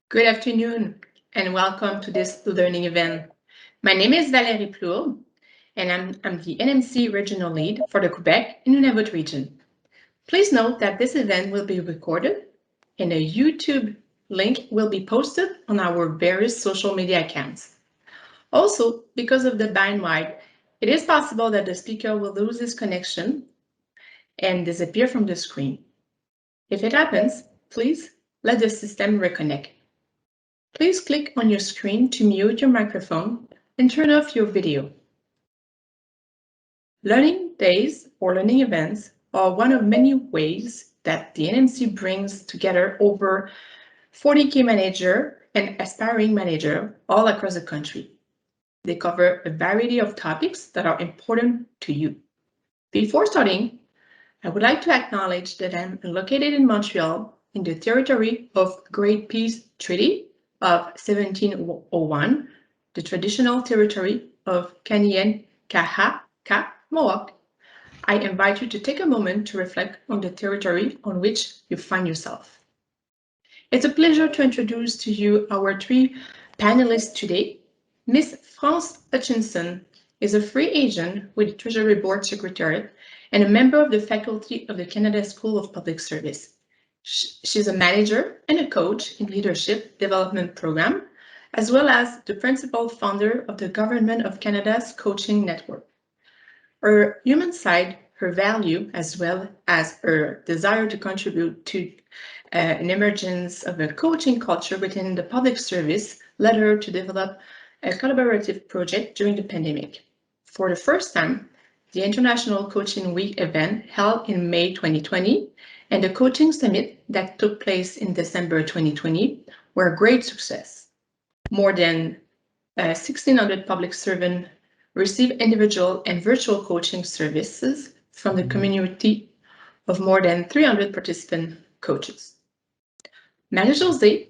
Good afternoon and welcome to this learning event. My name is Valérie Plourde and I'm the NMC Regional Lead for the Quebec and Nunavut Region. Please note that this event will be recorded and a YouTube link will be posted on our various social media accounts. Also, because of the bandwidth, it is possible that the speaker will lose his connection and disappear from the screen. If it happens, please let the system reconnect. Please click on your screen to mute your microphone and turn off your video. Learning days or learning events are one of many ways that the NMC brings together over 40 key managers and aspiring managers all across the country. They cover a variety of topics that are important to you. Before starting, I would like to acknowledge that I'm located in Montreal in the territory of Great Peace Treaty of 1701, the traditional territory of Canadian Mohawk. I invite you to take a moment to reflect on the territory on which you find yourself. It's a pleasure to introduce to you our three panelists today. Ms. France Hutchison is a free agent with the Treasury Board Secretariat and a member of the faculty of the Canada School of Public Service. She's a manager and a coach in leadership development program, as well as the principal founder of the Government of Canada's coaching network. Her human side, her value, as well as her desire to contribute to an emergence of a coaching culture within the public service led her to develop a collaborative project during the pandemic. For the first time, the International Coaching Week event held in May 2020 and the coaching summit that took place in December 2020 were a great success. More than 1,600 public servants received individual and virtual coaching services from the community of more than 300 participant coaches. Marie-Josée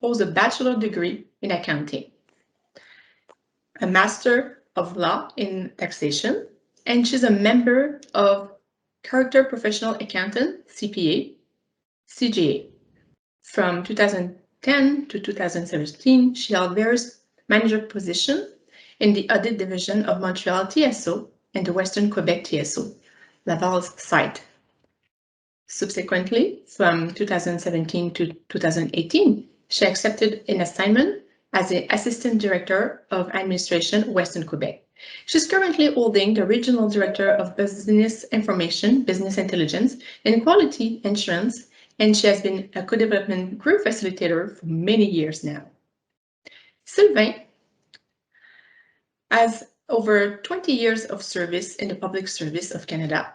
holds a bachelor degree in accounting, a master of law in taxation, and she's a member of Chartered Professional Accountant, CPA, CGA. From 2010 to 2017, she held various manager positions in the audit division of Montreal TSO and the Western Quebec TSO, Laval's site. Subsequently, from 2017 to 2018, she accepted an assignment as the Assistant Director of Administration, Western Quebec. She's currently holding the Regional Director of Business Information, Business Intelligence, and Quality Assurance, and she has been a co-development group facilitator for many years now. Sylvain has over 20 years of service in the public service of Canada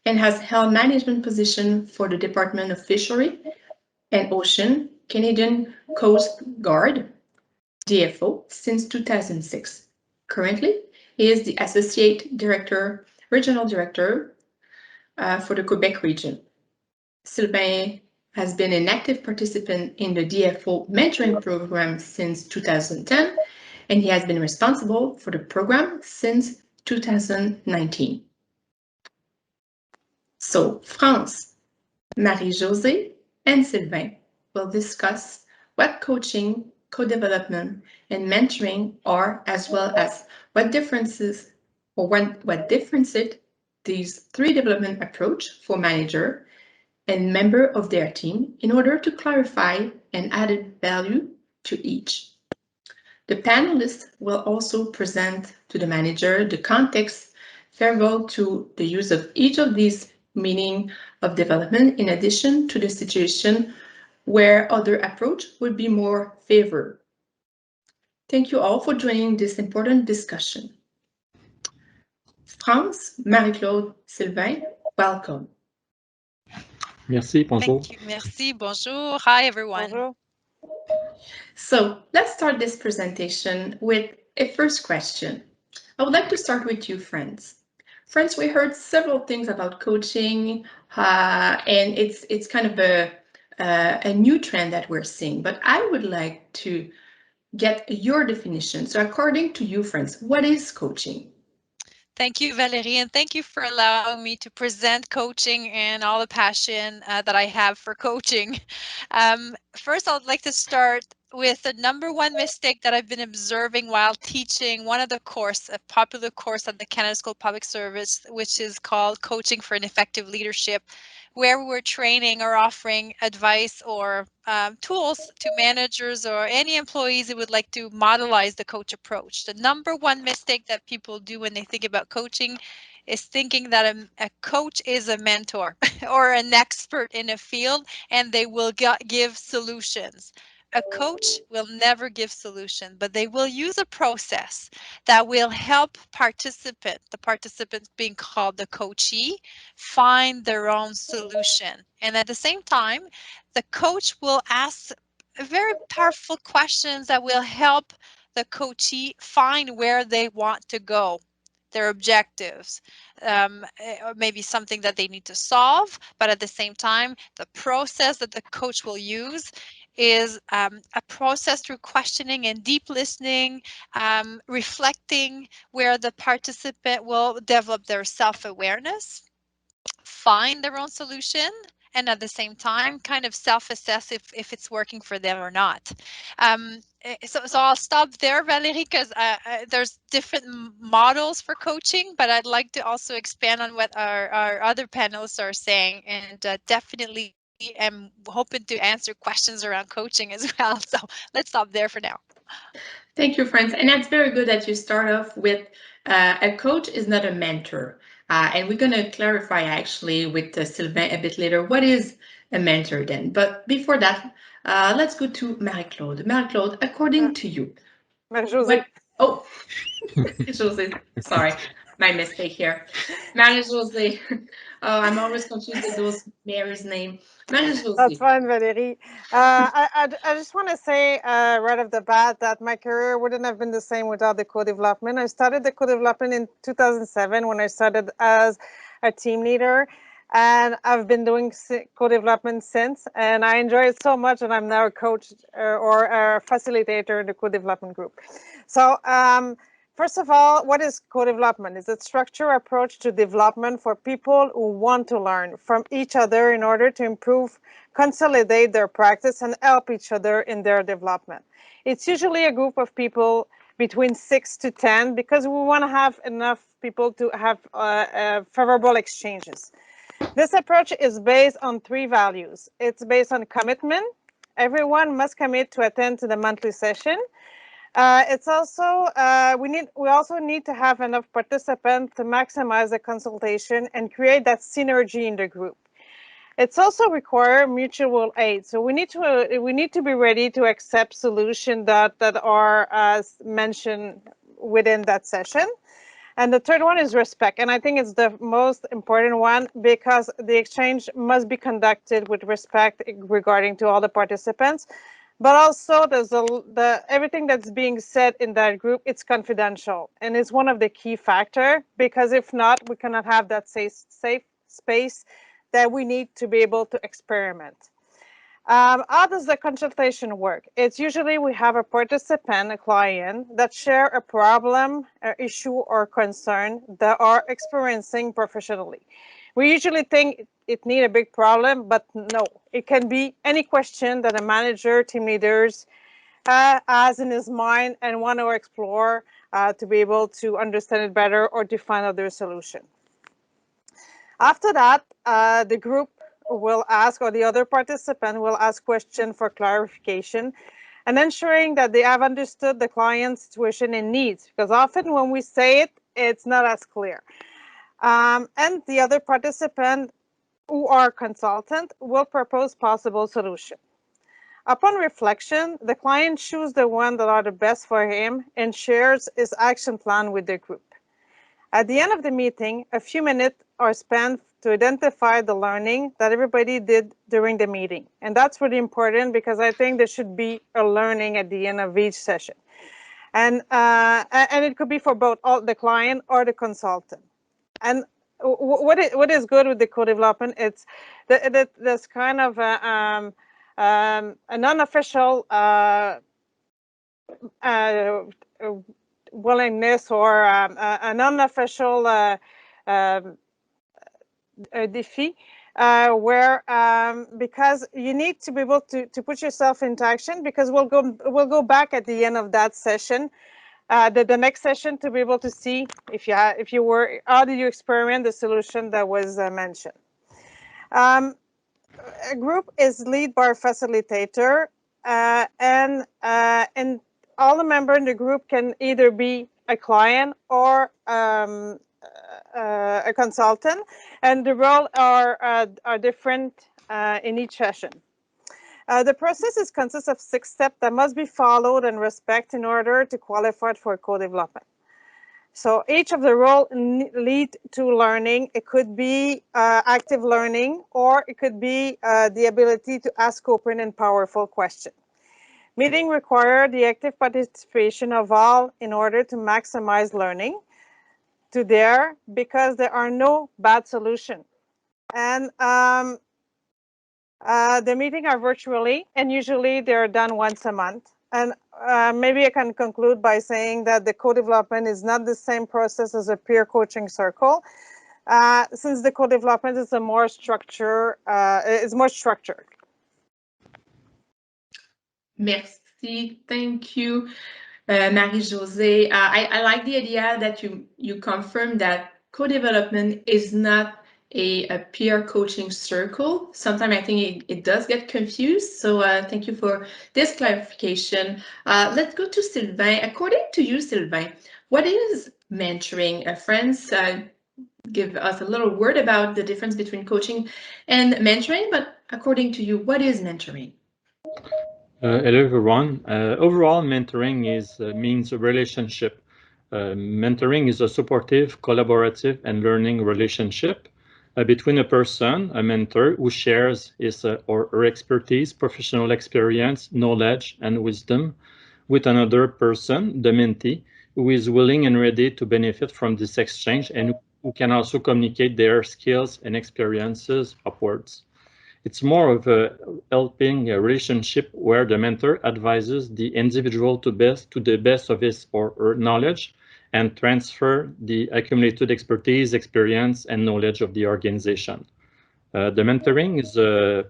and has held management positions for the Department of Fishery and Ocean, Canadian Coast Guard, DFO, since 2006. Currently, he is the Associate Director, Regional Director for the Quebec region. Sylvain has been an active participant in the DFO mentoring program since 2010, and he has been responsible for the program since 2019. So, France, Marie-Josée, and Sylvain will discuss what coaching, co-development, and mentoring are, as well as what differences or what differentiate these three development approach for manager and member of their team in order to clarify and add value to each. The panelists will also present to the manager the context favorable to the use of each of these meaning of development, in addition to the situation where other approach would be more favored. Thank you all for joining this important discussion. France, Marie-Claude, Sylvain, welcome. Merci, bonjour. Thank you, merci, bonjour. Hi, everyone. Bonjour. So let's start this presentation with a first question. I would like to start with you, France. France, we heard several things about coaching, and it's kind of a new trend that we're seeing, but I would like to get your definition. So according to you, France, what is coaching? Thank you, Valérie, and thank you for allowing me to present coaching and all the passion that I have for coaching. First, I'd like to start with the number one mistake that I've been observing while teaching one of the course, a popular course at the Canada School of Public Service, which is called Coaching for an Effective Leadership, where we're training or offering advice or tools to managers or any employees who would like to modelize the coach approach. The number one mistake that people do when they think about coaching is thinking that a coach is a mentor or an expert in a field and they will give solutions. A coach will never give solution, but they will use a process that will help the participant being called the coachee, find their own solution. And at the same time, the coach will ask very powerful questions that will help the coachee find where they want to go, their objectives, or maybe something that they need to solve. But at the same time, the process that the coach will use is a process through questioning and deep listening, reflecting, where the participant will develop their self-awareness, find their own solution, and at the same time kind of self-assess if it's working for them or not. So I'll stop there, Valérie, because there's different models for coaching, but I'd like to also expand on what our other panelists are saying, and definitely am hoping to answer questions around coaching as well. So let's stop there for now. Thank you, friends. And that's very good that you start off with a coach is not a mentor. And we're going to clarify actually with Sylvain a bit later what is a mentor then. But before that, let's go to Marie-Claude. Marie-Claude, according to you. Marie-Josée. Oh, Marie-Josée, sorry, my mistake here. Marie-Josée. Oh, I'm always confused with those Mary's name. Marie-Josée. That's fine, Valérie. I just want to say right off the bat that my career wouldn't have been the same without the co-development. I started the co-development in 2007 when I started as a team leader, and I've been doing co-development since, and I enjoy it so much, and I'm now a coach or a facilitator in the co-development group. So first of all, what is co-development? It's a structured approach to development for people who want to learn from each other in order to improve, consolidate their practice, and help each other in their development. It's usually a group of people between 6 to 10 because we want to have enough people to have favorable exchanges. This approach is based on 3 values. It's based on commitment. Everyone must commit to attend to the monthly session. It's also we also need to have enough participants to maximize the consultation and create that synergy in the group. It's also require mutual aid. So we need to be ready to accept solutions that are as mentioned within that session. And the third one is respect. And I think it's the most important one because the exchange must be conducted with respect regarding to all the participants. But also there's everything that's being said in that group, it's confidential. And it's one of the key factors because if not, we cannot have that safe space that we need to be able to experiment. How does the consultation work? It's usually we have a participant, a client, that share a problem, an issue, or concern that are experiencing professionally. We usually think it needs a big problem, but no, it can be any question that a manager, team leaders has in his mind and want to explore to be able to understand it better or to find other solution. After that, the group will ask, or the other participant will ask questions for clarification and ensuring that they have understood the client's situation and needs, because often when we say it, it's not as clear. And the other participant who are consultant will propose possible solution. Upon reflection, the client chooses the one that are the best for him and shares his action plan with the group. At the end of the meeting, a few minutes are spent to identify the learning that everybody did during the meeting. And that's really important because I think there should be a learning at the end of each session. And it could be for both the client or the consultant. And what is good with the co-development, it's there's kind of a non-official willingness or an unofficial défi, where because you need to be able to put yourself into action, because we'll go back at the end of that session, the next session, to be able to see if you were, how did you experiment the solution that was mentioned. A group is led by a facilitator, and all the members in the group can either be a client or a consultant, and the roles are different in each session. The process consists of 6 steps that must be followed and respected in order to qualify for co-development. So each of the roles lead to learning. It could be active learning, or it could be the ability to ask open and powerful questions. Meeting require the active participation of all in order to maximize learning because there are no bad solutions. And the meetings are virtually, and usually they're done once a month. And maybe I can conclude by saying that the co-development is not the same process as a peer coaching circle, since the co-development is more structured. Merci, thank you, Marie-Josée. I like the idea that you confirm that co-development is not a peer coaching circle. Sometimes I think it does get confused. So thank you for this clarification. Let's go to Sylvain. According to you, Sylvain, what is mentoring? Friends, give us a little word about the difference between coaching and mentoring, but according to you, what is mentoring? Hello, everyone. Overall, mentoring means a relationship. Mentoring is a supportive, collaborative, and learning relationship between a person, a mentor, who shares his or her expertise, professional experience, knowledge, and wisdom with another person, the mentee, who is willing and ready to benefit from this exchange and who can also communicate their skills and experiences upwards. It's more of a helping relationship where the mentor advises the individual to the best of his or her knowledge and transfer the accumulated expertise, experience, and knowledge of the organization. The mentoring is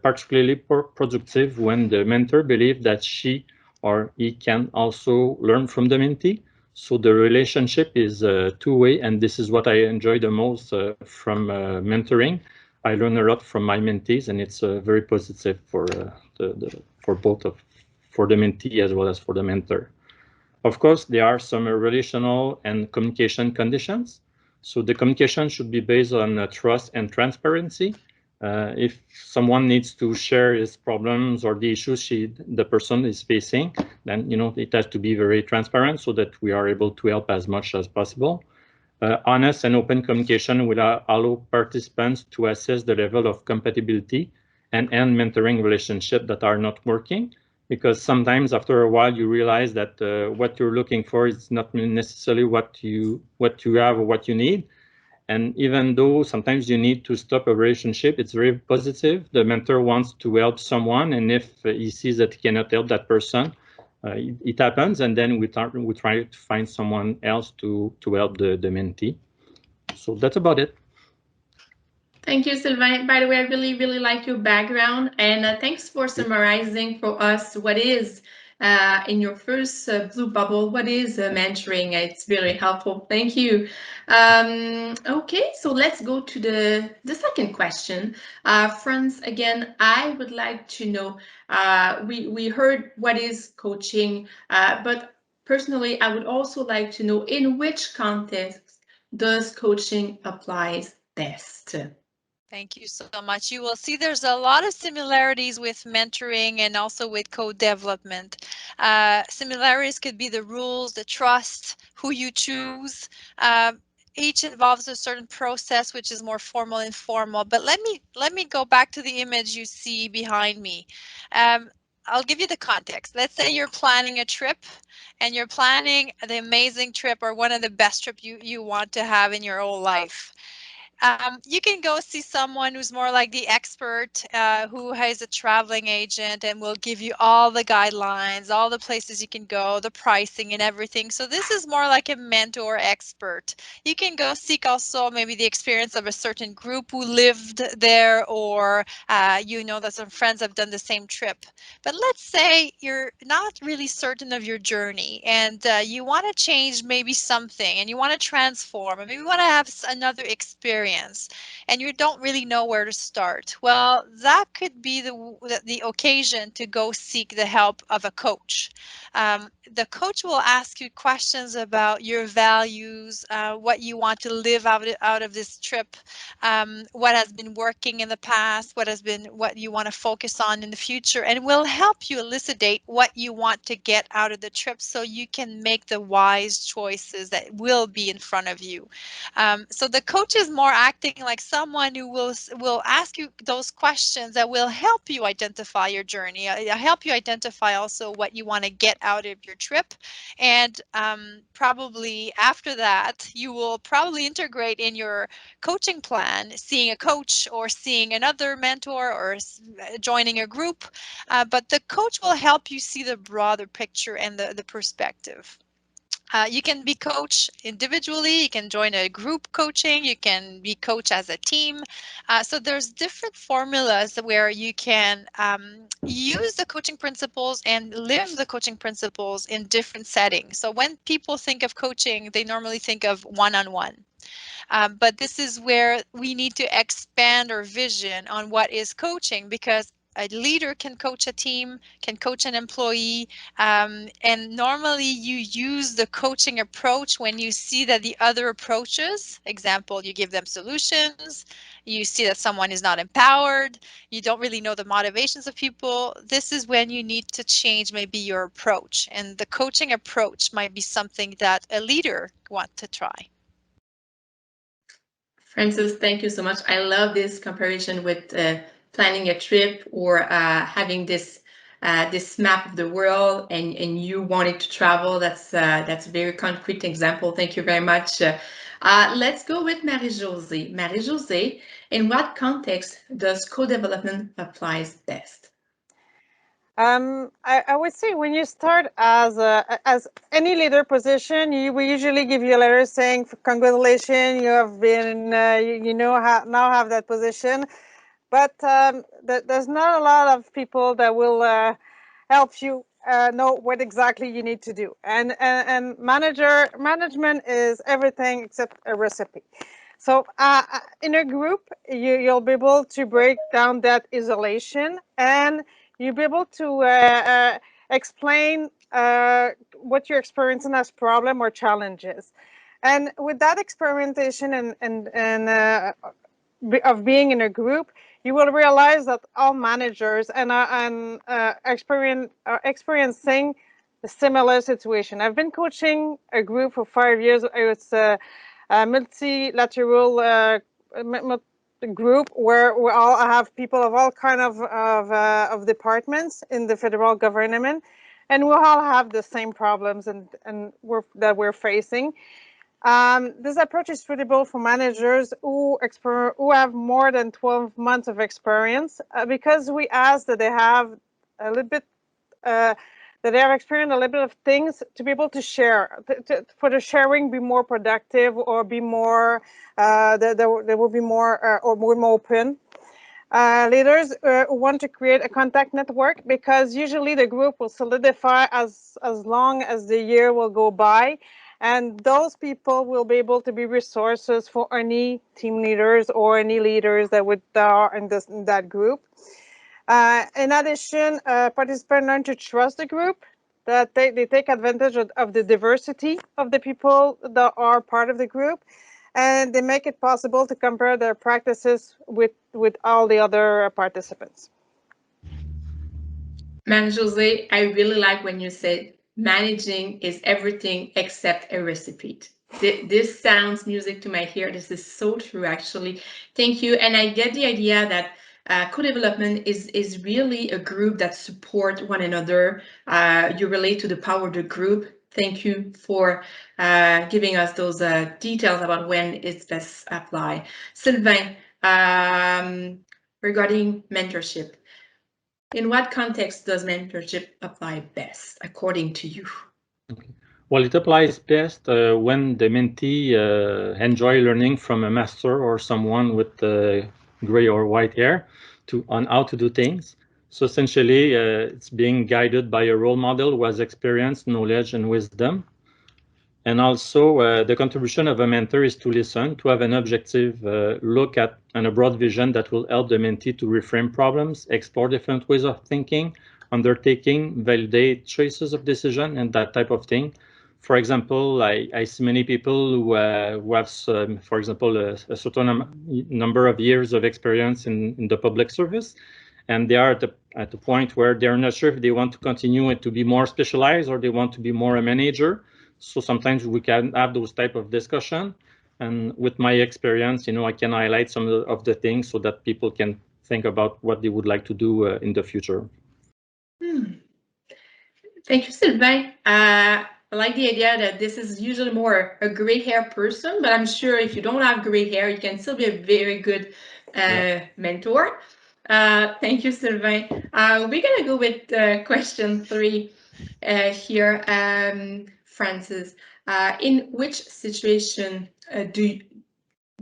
particularly productive when the mentor believes that she or he can also learn from the mentee. So the relationship is two-way, and this is what I enjoy the most from mentoring. I learn a lot from my mentees, and it's very positive for the mentee as well as for the mentor. Of course, there are some relational and communication conditions. So the communication should be based on trust and transparency. If someone needs to share his problems or the issues the person is facing, then it has to be very transparent so that we are able to help as much as possible. Honest and open communication will allow participants to assess the level of compatibility and end mentoring relationships that are not working, because sometimes after a while you realize that what you're looking for is not necessarily what you have or what you need. And even though sometimes you need to stop a relationship, it's very positive. The mentor wants to help someone, and if he sees that he cannot help that person, it happens, and then we try to find someone else to help the mentee. So that's about it. Thank you, Sylvain. By the way, I really like your background, and thanks for summarizing for us what is in your first blue bubble, what is mentoring. It's very helpful. Thank you. Okay, so let's go to the second question. Friends, again, I would like to know, we heard what is coaching, but personally, I would also like to know in which context does coaching apply best? Thank you so much. You will see there's a lot of similarities with mentoring and also with co-development. Similarities could be the rules, the trust, who you choose. Each involves a certain process, which is more formal and informal. But let me go back to the image you see behind me. I'll give you the context. Let's say you're planning a trip and you're planning the amazing trip or one of the best trips you want to have in your whole life. You can go see someone who's more like the expert, who has a traveling agent and will give you all the guidelines, all the places you can go, the pricing and everything. So this is more like a mentor expert. You can go seek also maybe the experience of a certain group who lived there, or you know that some friends have done the same trip. But let's say you're not really certain of your journey, and you want to change maybe something, and you want to transform, and maybe you want to have another experience, and you don't really know where to start. Well, that could be the occasion to go seek the help of a coach. The coach will ask you questions about your values, what you want to live out of this trip, what has been working in the past, what you want to focus on in the future, and will help you elucidate what you want to get out of the trip so you can make the wise choices that will be in front of you. So the coach is more acting like someone who will ask you those questions that will help you identify your journey, help you identify also what you want to get out of your trip, and probably after that you will probably integrate in your coaching plan seeing a coach or seeing another mentor or joining a group, but the coach will help you see the broader picture and the perspective. You can be coached individually, you can join a group coaching, you can be coached as a team. So there's different formulas where you can use the coaching principles and live the coaching principles in different settings. So when people think of coaching, they normally think of one-on-one. But this is where we need to expand our vision on what is coaching, because a leader can coach a team, can coach an employee, and normally you use the coaching approach when you see that the other approaches, example, you give them solutions, you see that someone is not empowered, you don't really know the motivations of people. This is when you need to change maybe your approach, and the coaching approach might be something that a leader wants to try. Frances, thank you so much. I love this comparison with planning a trip or having this map of the world, and you wanted to travel. That's a very concrete example. Thank you very much. Let's go with Marie-Josée. Marie-Josée, in what context does co-development applies best? I would say when you start as any leader position, we usually give you a letter saying, congratulations, you have been, you know, now have that position. But there's not a lot of people that will help you know what exactly you need to do. And management is everything except a recipe. So in a group, you'll be able to break down that isolation, and you'll be able to explain what you're experiencing as problem or challenges. And with that experimentation and of being in a group, you will realize that all managers are experiencing a similar situation. I've been coaching a group for 5 years. It's a multilateral group where we all have people of all kind of departments in the federal government, and we all have the same problems that we're facing. This approach is suitable for managers who have more than 12 months of experience, because we ask that they have a little bit, that they have experienced a little bit of things to be able to share, for the sharing be more productive, or be more, they will be more, or more open. Leaders who want to create a contact network, because usually the group will solidify as long as the year will go by, and those people will be able to be resources for any team leaders or any leaders that are in that group. In addition, participants learn to trust the group, that they take advantage of the diversity of the people that are part of the group, and they make it possible to compare their practices with all the other participants. Marie-Josée, I really like when you said managing is everything except a recipe. This sounds music to my ear. This is so true, actually. Thank you. And I get the idea that co-development is really a group that support one another. You relate to the power of the group. Thank you for giving us those details about when it's best applied. Sylvain, regarding mentorship, in what context does mentorship apply best, according to you? Okay. Well, it applies best when the mentee enjoy learning from a master or someone with gray or white hair on how to do things. So essentially, it's being guided by a role model who has experience, knowledge, and wisdom. And also, the contribution of a mentor is to listen, to have an objective look at and a broad vision that will help the mentee to reframe problems, explore different ways of thinking, undertaking, validate choices of decision, and that type of thing. For example, I see many people who have, for example, a certain number of years of experience in the public service, and they are at the point where they're not sure if they want to continue to be more specialized or they want to be more a manager. So sometimes we can have those type of discussion, and with my experience, I can highlight some of the things so that people can think about what they would like to do in the future. Thank you, Sylvain. I like the idea that this is usually more a gray hair person, but I'm sure if you don't have gray hair, you can still be a very good mentor. Thank you, Sylvain. We're going to go with question 3 here. Francis, in which situation do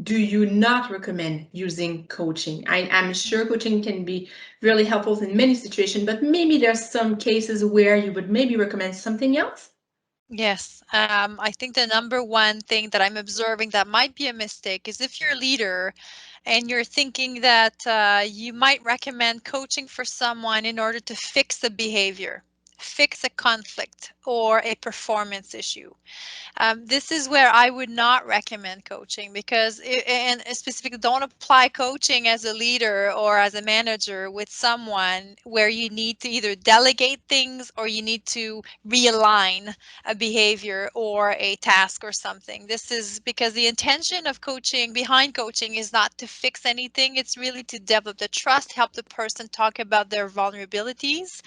you not recommend using coaching? I'm sure coaching can be really helpful in many situations, but maybe there's some cases where you would maybe recommend something else? Yes, I think the number one thing that I'm observing that might be a mistake is if you're a leader and you're thinking that you might recommend coaching for someone in order to fix a behavior, fix a conflict, or a performance issue. This is where I would not recommend coaching because, and specifically don't apply coaching as a leader or as a manager with someone where you need to either delegate things or you need to realign a behavior or a task or something. This is because the intention of coaching, behind coaching, is not to fix anything. It's really to develop the trust, help the person talk about their vulnerabilities.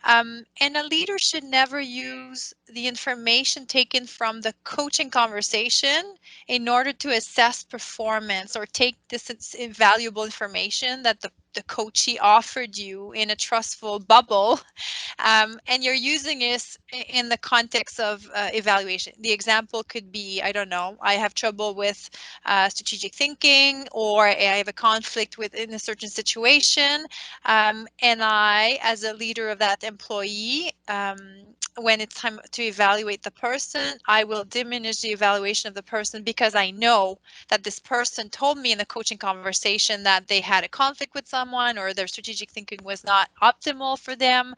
And a leader should never use the information taken from the coaching conversation in order to assess performance or take this invaluable information that the coachee offered you in a trustful bubble, and you're using it in the context of evaluation. The example could be, I don't know, I have trouble with strategic thinking, or I have a conflict within a certain situation, and I, as a leader of that employee, when it's time to evaluate the person, I will diminish the evaluation of the person because I know that this person told me in the coaching conversation that they had a conflict with someone or their strategic thinking was not optimal for them.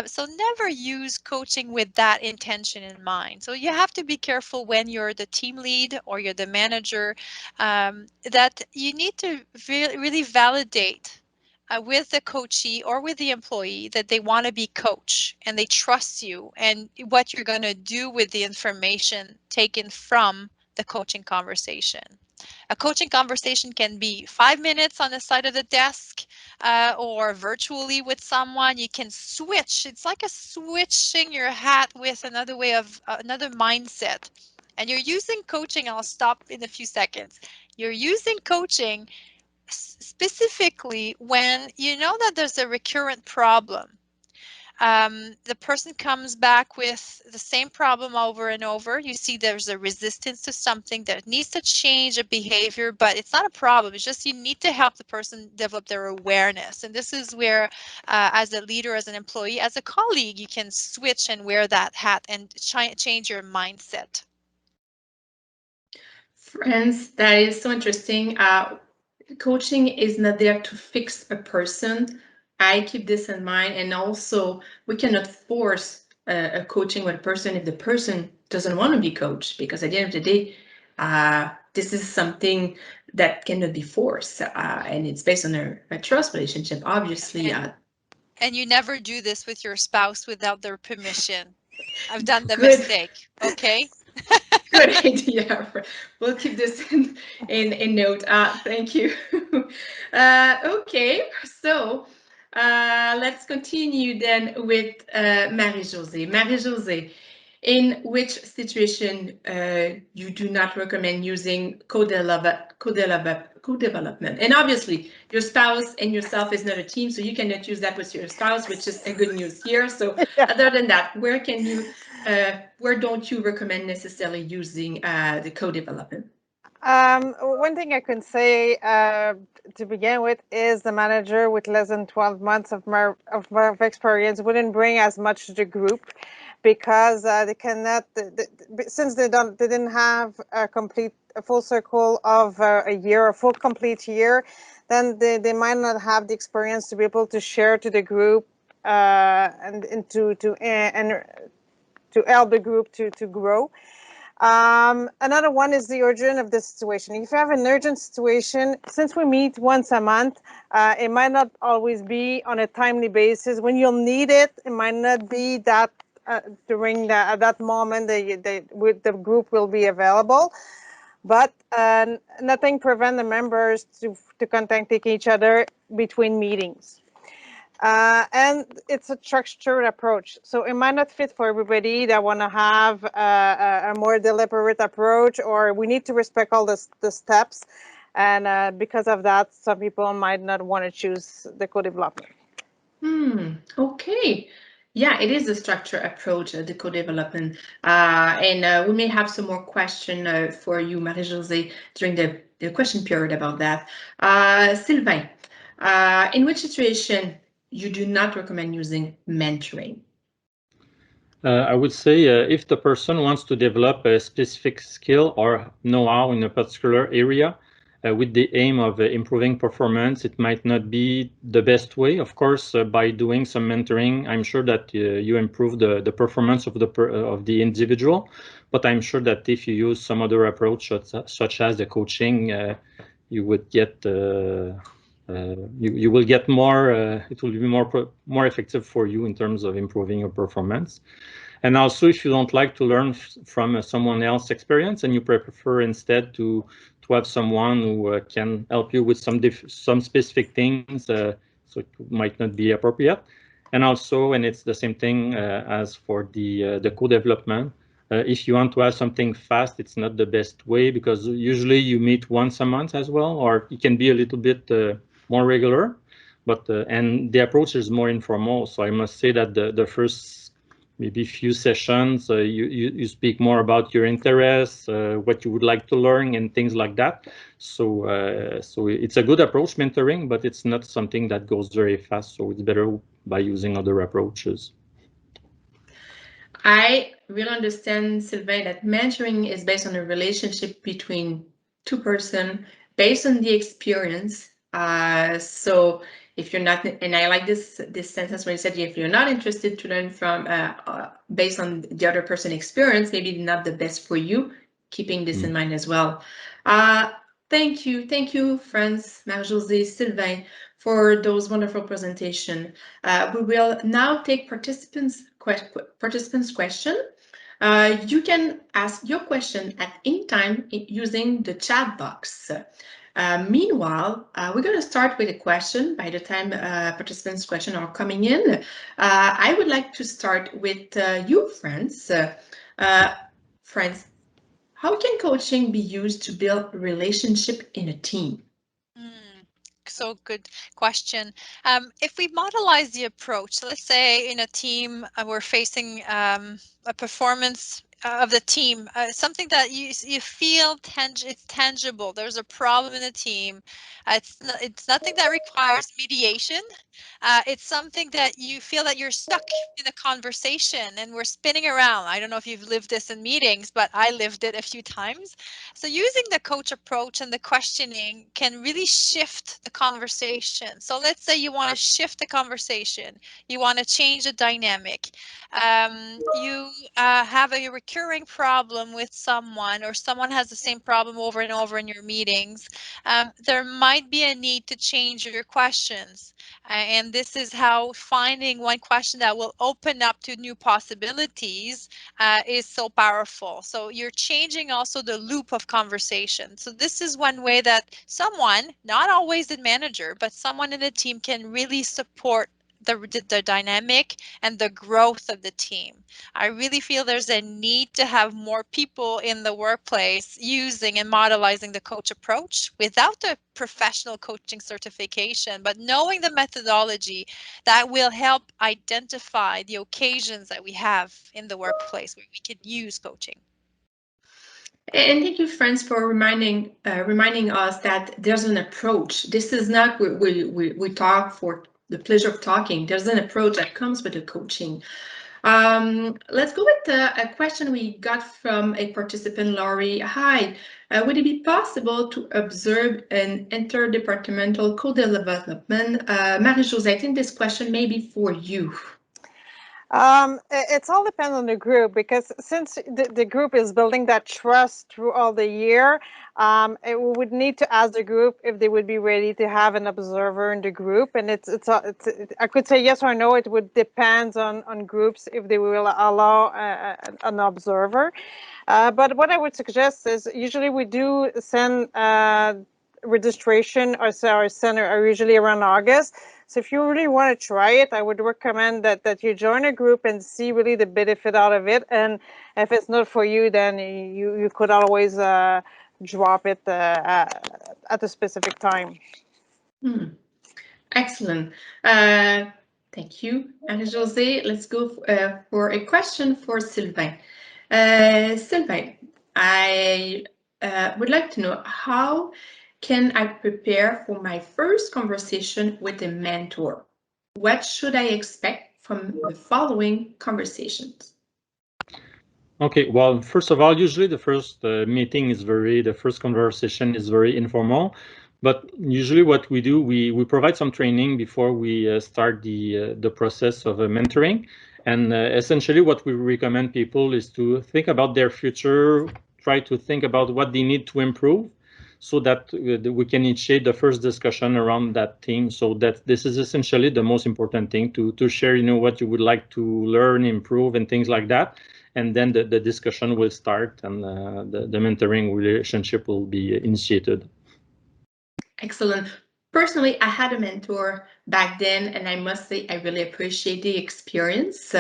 So never use coaching with that intention in mind. So you have to be careful when you're the team lead or you're the manager, that you need to really validate with the coachee or with the employee that they want to be coached and they trust you and what you're going to do with the information taken from the coaching conversation. A coaching conversation can be 5 minutes on the side of the desk or virtually with someone. You can switch. It's like a switching your hat with another way of another mindset. And you're using coaching. I'll stop in a few seconds. You're using coaching specifically when you know that there's a recurrent problem. The person comes back with the same problem over and over. You see there's a resistance to something that needs to change a behavior, but it's not a problem. It's just you need to help the person develop their awareness. And this is where, as a leader, as an employee, as a colleague, you can switch and wear that hat and change your mindset. Friends, that is so interesting. Coaching is not there to fix a person. I keep this in mind, and also we cannot force a coaching with a person if the person doesn't want to be coached, because at the end of the day, this is something that cannot be forced, and it's based on a trust relationship, obviously. And you never do this with your spouse without their permission. I've done the Good. mistake, okay? Good idea. We'll keep this in note. Thank you. Okay, so let's continue then with Marie-Josée. Marie-Josée, In which situation you do not recommend using co-development? And obviously, your spouse and yourself is not a team, so you cannot use that with your spouse, which is a good news here. So other than that, where don't you recommend necessarily using the co-development? One thing I can say to begin with is the manager with less than 12 months of experience wouldn't bring as much to the group, because they cannot, since they didn't have a full circle of a year, a full complete year, then they might not have the experience to be able to share to the group and to help the group to grow. Another one is the urgent of the situation. If you have an urgent situation, since we meet once a month, it might not always be on a timely basis. When you'll need it, it might not be that during that moment the group will be available. But nothing prevents the members to contact each other between meetings. And it's a structured approach, so it might not fit for everybody that want to have a more deliberate approach, or we need to respect all the steps, and because of that, some people might not want to choose the co-development. Okay. Yeah, it is a structured approach, the co-development, and we may have some more question for you, Marie-Josée, during the question period about that. Sylvain, in which situation you do not recommend using mentoring? I would say if the person wants to develop a specific skill or know-how in a particular area with the aim of improving performance, it might not be the best way. Of course, by doing some mentoring, I'm sure that you improve the performance of the individual. But I'm sure that if you use some other approach, such as the coaching, you would get you will get more. It will be more effective for you in terms of improving your performance. And also, if you don't like to learn from someone else's experience and you prefer instead to have someone who can help you with some specific things, so it might not be appropriate. And also, and it's the same thing as for the co-development. If you want to have something fast, it's not the best way, because usually you meet once a month as well, or it can be a little bit more regular. But and the approach is more informal. So I must say that the first maybe few sessions, you speak more about your interests, what you would like to learn, and things like that. So it's a good approach, mentoring, but it's not something that goes very fast. So it's better by using other approaches. I really understand, Sylvain, that mentoring is based on a relationship between two persons, based on the experience. So if you're not, and I like this sentence when you said, if you're not interested to learn from based on the other person's experience, maybe not the best for you, keeping this in mind as well. Thank you, friends, Marie-Josée, Sylvain, for those wonderful presentations. We will now take participants' question. You can ask your question at any time using the chat box. Meanwhile, we're going to start with a question. By the time participants' questions are coming in, I would like to start with you, friends. Friends, how can coaching be used to build relationship in a team? So good question. If we modelize the approach, so let's say in a team we're facing a performance of the team, something that you feel it's tangible. There's a problem in the team. It's nothing that requires mediation. It's something that you feel that you're stuck in a conversation and we're spinning around. I don't know if you've lived this in meetings, but I lived it a few times. So using the coach approach and the questioning can really shift the conversation. So let's say you want to shift the conversation. You want to change the dynamic. You have a recurring problem with someone, or someone has the same problem over and over in your meetings. There might be a need to change your questions. And this is how finding one question that will open up to new possibilities is so powerful. So you're changing also the loop of conversation. So this is one way that someone, not always the manager, but someone in the team can really support the dynamic and the growth of the team. I really feel there's a need to have more people in the workplace using and modelizing the coach approach without the professional coaching certification, but knowing the methodology that will help identify the occasions that we have in the workplace where we can use coaching. And thank you, friends, for reminding us that there's an approach. This is not we talk for the pleasure of talking. There's an approach that comes with the coaching. Let's go with a question we got from a participant, Laurie. Hi, would it be possible to observe an interdepartmental co-development? Marie-Josée, I think this question may be for you. It's all depends on the group, because since the group is building that trust through all the year, we would need to ask the group if they would be ready to have an observer in the group. And I could say yes or no. It would depend on groups if they will allow an observer. But what I would suggest is usually we do send registration or send usually around August. So if you really want to try it, I would recommend that you join a group and see really the benefit out of it. And if it's not for you, then you could always drop it at a specific time. Excellent. Thank you, Marie-Josée. Let's go for a question for Sylvain. Sylvain, I would like to know, how can I prepare for my first conversation with a mentor? What should I expect from the following conversations? Okay, well, first of all, usually the first meeting is the first conversation is very informal. But usually what we do, we provide some training before we start the process of mentoring. And essentially what we recommend people is to think about their future, try to think about what they need to improve, so that we can initiate the first discussion around that theme. So that this is essentially the most important thing, to share, what you would like to learn, improve, and things like that. And then the discussion will start, and the mentoring relationship will be initiated. Excellent. Personally, I had a mentor back then, and I must say I really appreciate the experience.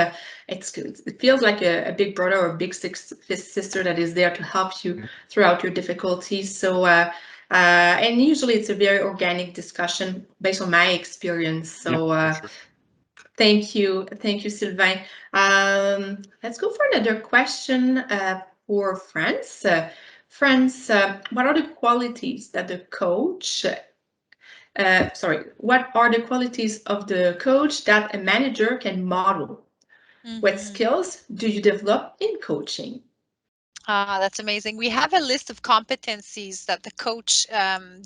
It feels like a big brother or a big sister that is there to help you throughout your difficulties. So, and usually it's a very organic discussion based on my experience. So, Yeah, sure. Thank you, Sylvain. Let's go for another question for France. France, what are the qualities that the coach? What are the qualities of the coach that a manager can model? What skills do you develop in coaching? That's amazing. We have a list of competencies that the coach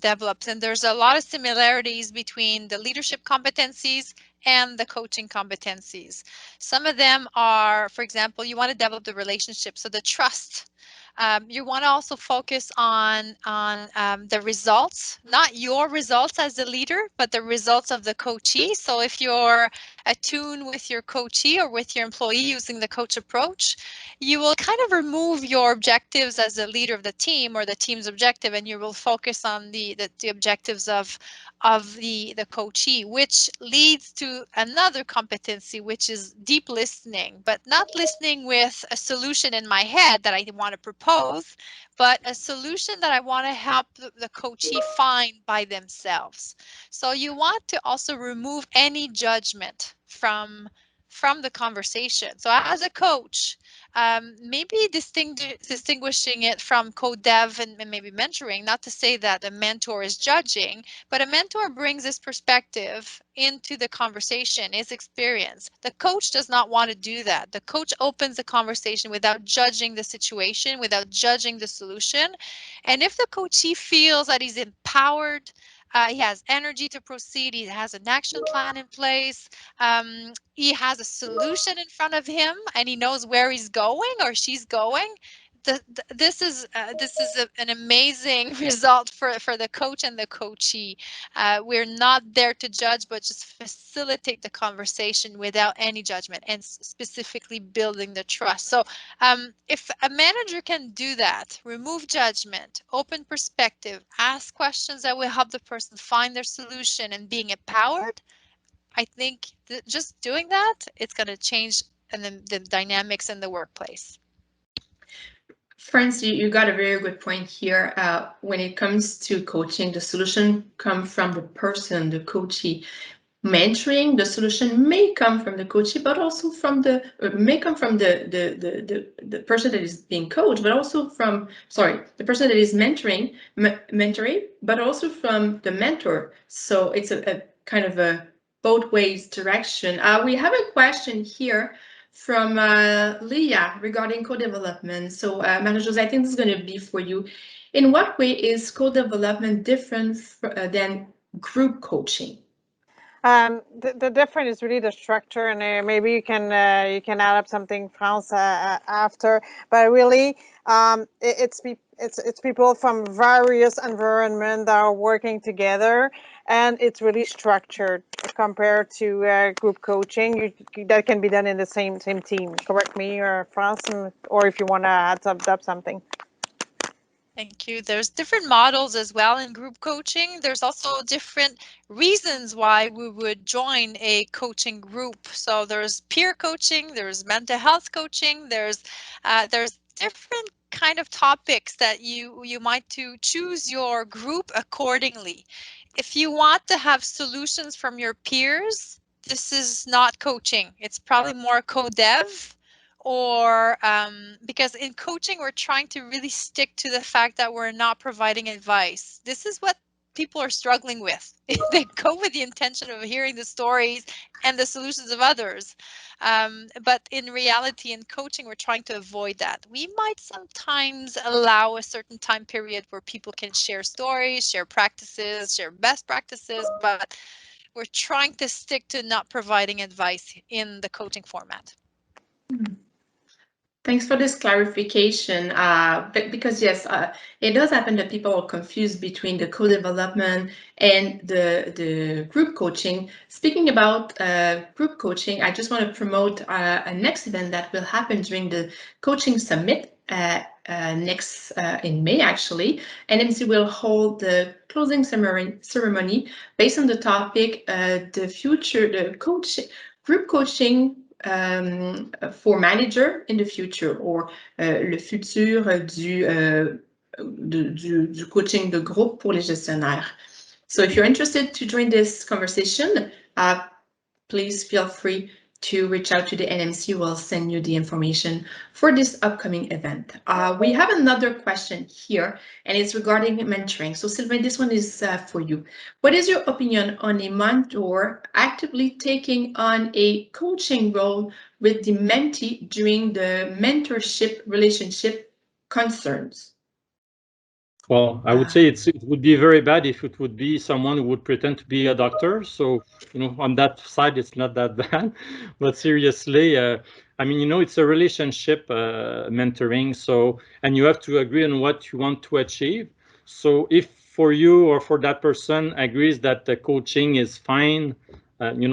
develops, and there's a lot of similarities between the leadership competencies and the coaching competencies. Some of them are, for example, you want to develop the relationship, so the trust. You want to also focus on the results, not your results as the leader, but the results of the coachee. So if you're attuned with your coachee or with your employee using the coach approach, you will kind of remove your objectives as a leader of the team or the team's objective, and you will focus on the objectives of the coachee, which leads to another competency, which is deep listening, but not listening with a solution in my head that I want to propose, but a solution that I want to help the coachee find by themselves. So you want to also remove any judgment from the conversation. So as a coach, maybe distinguishing it from co-dev and maybe mentoring, not to say that a mentor is judging, but a mentor brings his perspective into the conversation, his experience. The coach does not want to do that. The coach opens the conversation without judging the situation, without judging the solution. And if the coachee feels that he's empowered, he has energy to proceed, he has an action plan in place, he has a solution in front of him, and he knows where he's going or she's going, this is an amazing result for the coach and the coachee. We're not there to judge, but just facilitate the conversation without any judgment, and specifically building the trust. So if a manager can do that, remove judgment, open perspective, ask questions that will help the person find their solution and being empowered, I think just doing that, it's going to change the dynamics in the workplace. Friends, you got a very good point here. When it comes to coaching, the solution comes from the person, the coachee. Mentoring, the solution may come from the coachee, but also from the person that is being coached, but also from, the person that is mentoring, but also from the mentor. So it's a kind of a both ways direction. We have a question here from Leah regarding co-development. So Marie-Josée, I think this is going to be for you. In what way is co-development different than group coaching? The difference is really the structure, and maybe you can add up something, France, after. But really, it's people from various environments that are working together, and it's really structured compared to group coaching. That can be done in the same team. Correct me, or France, or if you want to add up something. Thank you. There's different models as well in group coaching. There's also different reasons why we would join a coaching group. So there's peer coaching, there's mental health coaching, there's different kind of topics that you might to choose your group accordingly. If you want to have solutions from your peers, this is not coaching. It's probably more co-dev. Or because in coaching, we're trying to really stick to the fact that we're not providing advice. This is what people are struggling with. They go with the intention of hearing the stories and the solutions of others. But in reality, in coaching, we're trying to avoid that. We might sometimes allow a certain time period where people can share stories, share practices, share best practices, but we're trying to stick to not providing advice in the coaching format. Thanks for this clarification, because yes, it does happen that people are confused between the co-development and the group coaching. Speaking about group coaching, I just want to promote a next event that will happen during the Coaching Summit next in May, actually. NMC will hold the closing ceremony based on the topic, group coaching for manager in the future, or le futur du coaching de groupe pour les gestionnaires. So if you're interested to join this conversation, please feel free to reach out to the NMC. We'll send you the information for this upcoming event. We have another question here, and it's regarding mentoring. So Sylvain, this one is for you. What is your opinion on a mentor actively taking on a coaching role with the mentee during the mentorship relationship concerns? Well, I would say it would be very bad if it would be someone who would pretend to be a doctor. So, on that side, it's not that bad. But seriously, I mean, it's a relationship mentoring. So, and you have to agree on what you want to achieve. So if for you or for that person agrees that the coaching is fine,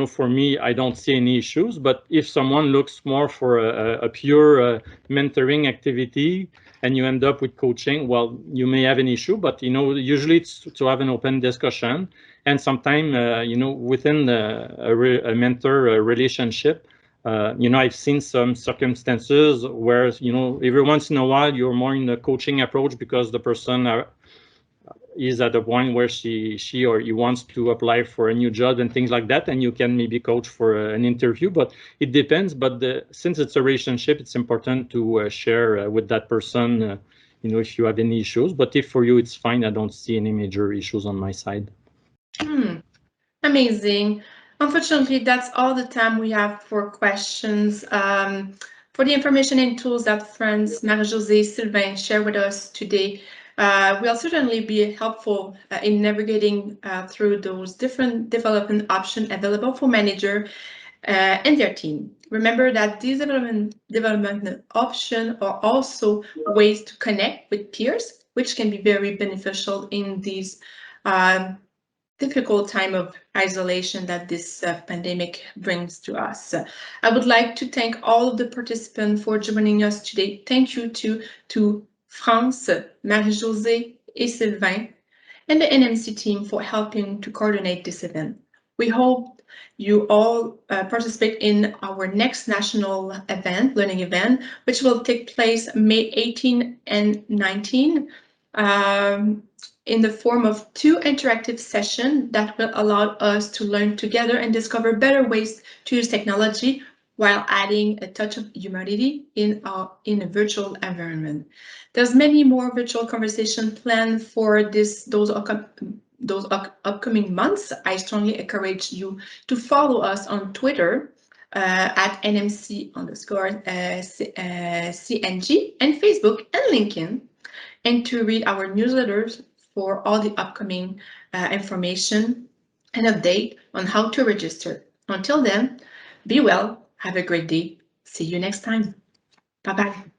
for me, I don't see any issues. But if someone looks more for a pure mentoring activity, and you end up with coaching, well, you may have an issue, but usually it's to have an open discussion. And sometimes, within a mentor relationship, I've seen some circumstances where, every once in a while you're more in the coaching approach because the person is at a point where she or he wants to apply for a new job and things like that, and you can maybe coach for an interview, but it depends. But since it's a relationship, it's important to share with that person, if you have any issues. But if for you it's fine, I don't see any major issues on my side. Amazing. Unfortunately, that's all the time we have for questions. For the information and tools that friends Marie-Josée, Sylvain share with us today, will certainly be helpful in navigating through those different development options available for manager and their team. Remember that these development options are also ways to connect with peers, which can be very beneficial in these difficult time of isolation that this pandemic brings to us. I would like to thank all of the participants for joining us today. Thank you to France, Marie-Josée, and Sylvain, and the NMC team for helping to coordinate this event. We hope you all participate in our next national event, learning event, which will take place May 18 and 19 in the form of 2 interactive sessions that will allow us to learn together and discover better ways to use technology while adding a touch of humanity in a virtual environment. There's many more virtual conversations planned for those upcoming months. I strongly encourage you to follow us on Twitter at NMC_CNG and Facebook and LinkedIn, and to read our newsletters for all the upcoming information and update on how to register. Until then, be well, have a great day. See you next time. Bye-bye.